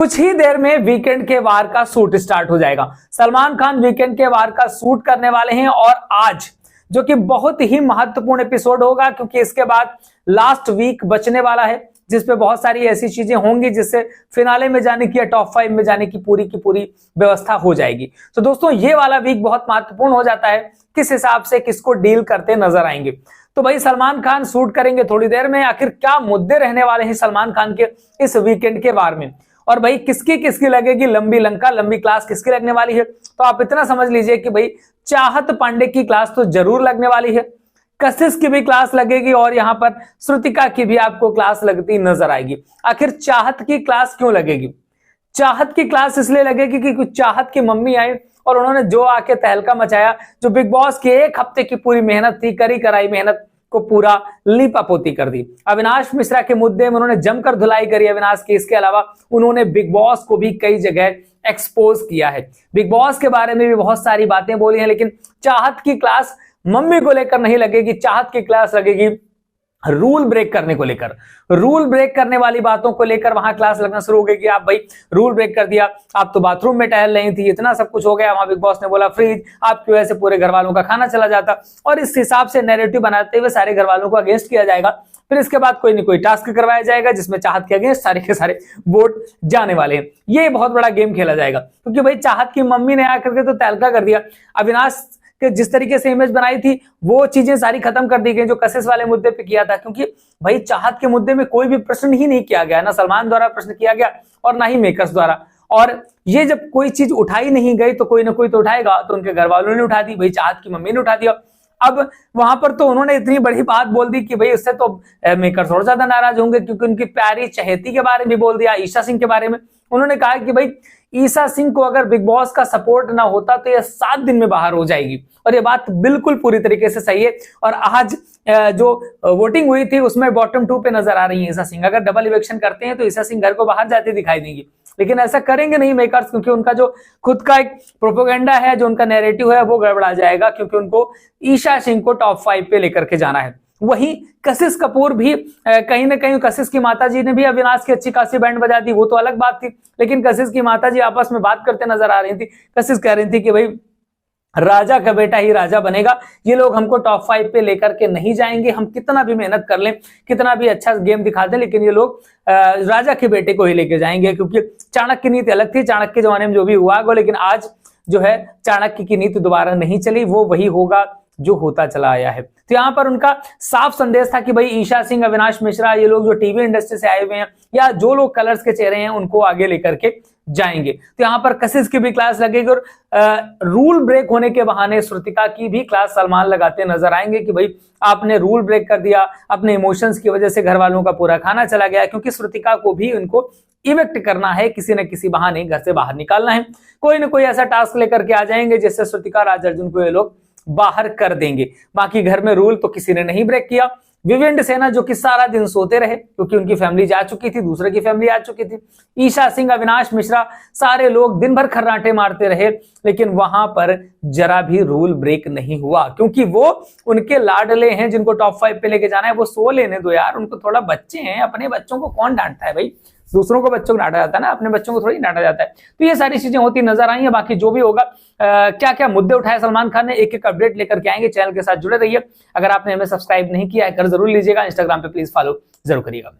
कुछ ही देर में वीकेंड के वार का शूट स्टार्ट हो जाएगा। सलमान खान वीकेंड के वार का शूट करने वाले हैं और आज जो कि बहुत ही महत्वपूर्ण एपिसोड होगा, क्योंकि इसके बाद लास्ट वीक बचने वाला है जिसपे बहुत सारी ऐसी चीजें होंगी जिससे फिनाले में जाने की या टॉप 5 में जाने की पूरी व्यवस्था हो जाएगी। तो दोस्तों ये वाला वीक बहुत महत्वपूर्ण हो जाता है, किस हिसाब से किसको डील करते नजर आएंगे। तो भाई सलमान खान शूट करेंगे थोड़ी देर में, आखिर क्या मुद्दे रहने वाले हैं सलमान खान के इस वीकेंड के वार में, और भाई किसकी किसकी लगेगी लंबी लंका, लंबी क्लास किसकी लगने वाली है। तो आप इतना समझ लीजिए कि भाई चाहत पांडे की क्लास तो जरूर लगने वाली है, कशिश की भी क्लास लगेगी और यहां पर श्रुतिका की भी आपको क्लास लगती नजर आएगी। आखिर चाहत की क्लास क्यों लगेगी? चाहत की क्लास इसलिए लगेगी कि कुछ चाहत की मम्मी आई और उन्होंने जो आके तहलका मचाया, जो बिग बॉस के एक हफ्ते की पूरी मेहनत थी, करी कराई मेहनत को पूरा लीपापोती कर दी। अविनाश मिश्रा के मुद्दे में उन्होंने जमकर धुलाई करी अविनाश की। इसके अलावा उन्होंने बिग बॉस को भी कई जगह एक्सपोज किया है, बिग बॉस के बारे में भी बहुत सारी बातें बोली हैं। लेकिन चाहत की क्लास मम्मी को लेकर नहीं लगेगी, चाहत की क्लास लगेगी रूल ब्रेक करने को लेकर, रूल ब्रेक करने वाली बातों को लेकर वहां क्लास लगना शुरू हो गई कि आप भाई रूल ब्रेक कर दिया, आप तो बाथरूम में टहल रही थी, इतना सब कुछ हो गया। वहां बिग बॉस ने बोला फ्रीज, आपकी वजह से पूरे घर वालों का खाना चला जाता, और इस हिसाब से नैरेटिव बनाते हुए सारे घर वालों को अगेंस्ट किया जाएगा। फिर इसके बाद कोई ना कोई टास्क करवाया जाएगा जिसमें चाहत के अगेंस्ट सारे के सारे वोट जाने वाले हैं। ये बहुत बड़ा गेम खेला जाएगा, क्योंकि भाई चाहत की मम्मी ने आकर के तो तहलका कर दिया। अविनाश कि जिस तरीके से इमेज बनाई थी वो चीजें सारी खत्म कर दी गई जो कशिश वाले मुद्दे पे किया था, क्योंकि भाई चाहत के मुद्दे में कोई भी प्रश्न ही नहीं किया गया, ना सलमान द्वारा प्रश्न किया गया और ना ही मेकर्स द्वारा। और ये जब कोई चीज उठाई नहीं गई तो कोई ना कोई तो उठाएगा, तो उनके घर वालों ने उठा दी, भाई चाहत की मम्मी ने उठा दिया। अब वहां पर तो उन्होंने इतनी बड़ी बात बोल दी कि भाई उससे तो मेकर्स और ज्यादा नाराज होंगे, क्योंकि उनकी प्यारी चहेती के बारे में बोल दिया, ईशा सिंह के बारे में। उन्होंने कहा कि भाई ईशा सिंह को अगर बिग बॉस का सपोर्ट ना होता तो ये 7 दिन में बाहर हो जाएगी, और ये बात बिल्कुल पूरी तरीके से सही है। और आज जो वोटिंग हुई थी उसमें बॉटम 2 पे नजर आ रही है ईशा सिंह। अगर डबल इलेक्शन करते हैं तो ईशा सिंह घर को बाहर जाती दिखाई देंगी, लेकिन ऐसा करेंगे नहीं मेकर्स, क्योंकि उनका जो खुद का एक प्रोपेगेंडा है, जो उनका नैरेटिव है वो गड़बड़ा जाएगा, क्योंकि उनको ईशा सिंह को टॉप 5 पे लेकर के जाना है। वहीं कशिश कपूर भी कहीं ना कहीं, कशिश की माताजी ने भी अविनाश की अच्छी खासी बैंड बजा दी, वो तो अलग बात थी, लेकिन कशिश की माताजी आपस में बात करते नजर आ रही थी। कशिश कह रही थी कि भाई राजा का बेटा ही राजा बनेगा, ये लोग हमको टॉप 5 पे लेकर के नहीं जाएंगे, हम कितना भी मेहनत कर लें, कितना भी अच्छा गेम दिखा दें, लेकिन ये लोग राजा के बेटे को ही लेके जाएंगे। क्योंकि चाणक्य की नीति अलग थी, चाणक्य के जमाने में जो भी हुआ वो, लेकिन आज जो है चाणक्य की नीति दोबारा नहीं चली, वो वही होगा जो होता चला आया है। तो यहाँ पर उनका साफ संदेश था कि भाई ईशा सिंह, अविनाश मिश्रा, ये लोग जो टीवी इंडस्ट्री से आए हुए हैं या जो लोग कलर्स के चेहरे हैं उनको आगे लेकर के जाएंगे। तो यहाँ पर कशिश की भी क्लास लगेगी और रूल ब्रेक होने के बहाने श्रुतिका की भी क्लास सलमान लगाते नजर आएंगे कि भाई आपने रूल ब्रेक कर दिया, अपने इमोशंस की वजह से घर वालों का पूरा खाना चला गया, क्योंकि श्रुतिका को भी उनको इवेक्ट करना है, किसी न किसी बहाने घर से बाहर निकालना है। कोई ना कोई ऐसा टास्क लेकर के आ जाएंगे जिससे श्रुतिका, राज अर्जुन को ये लोग बाहर कर देंगे। बाकी घर में रूल तो किसी ने नहीं ब्रेक किया। विवेंद्र सेना जो कि सारा दिन सोते रहे, क्योंकि उनकी फैमिली जा चुकी थी, दूसरे की फैमिली आ चुकी थी। ईशा सिंह, अविनाश मिश्रा, सारे लोग दिन भर खर्राटे मारते रहे, लेकिन वहां पर जरा भी रूल ब्रेक नहीं हुआ, क्योंकि वो उनके लाडले हैं जिनको टॉप 5 पे लेके जाना है। वो सो लेने दो यार, उनको थोड़ा बच्चे हैं, अपने बच्चों को कौन डांटता है भाई, दूसरों को बच्चों को डांटा जाता है ना, अपने बच्चों को थोड़ी डांटा जाता है। तो ये सारी चीजें होती नजर आई है। बाकी जो भी होगा, क्या क्या मुद्दे उठाए सलमान खान ने, एक एक अपडेट लेकर के आएंगे। चैनल के साथ जुड़े रहिए। अगर आपने हमें सब्सक्राइब नहीं किया है कर जरूर लीजिएगा। इंस्टाग्राम पे प्लीज फॉलो जरूर करिएगा।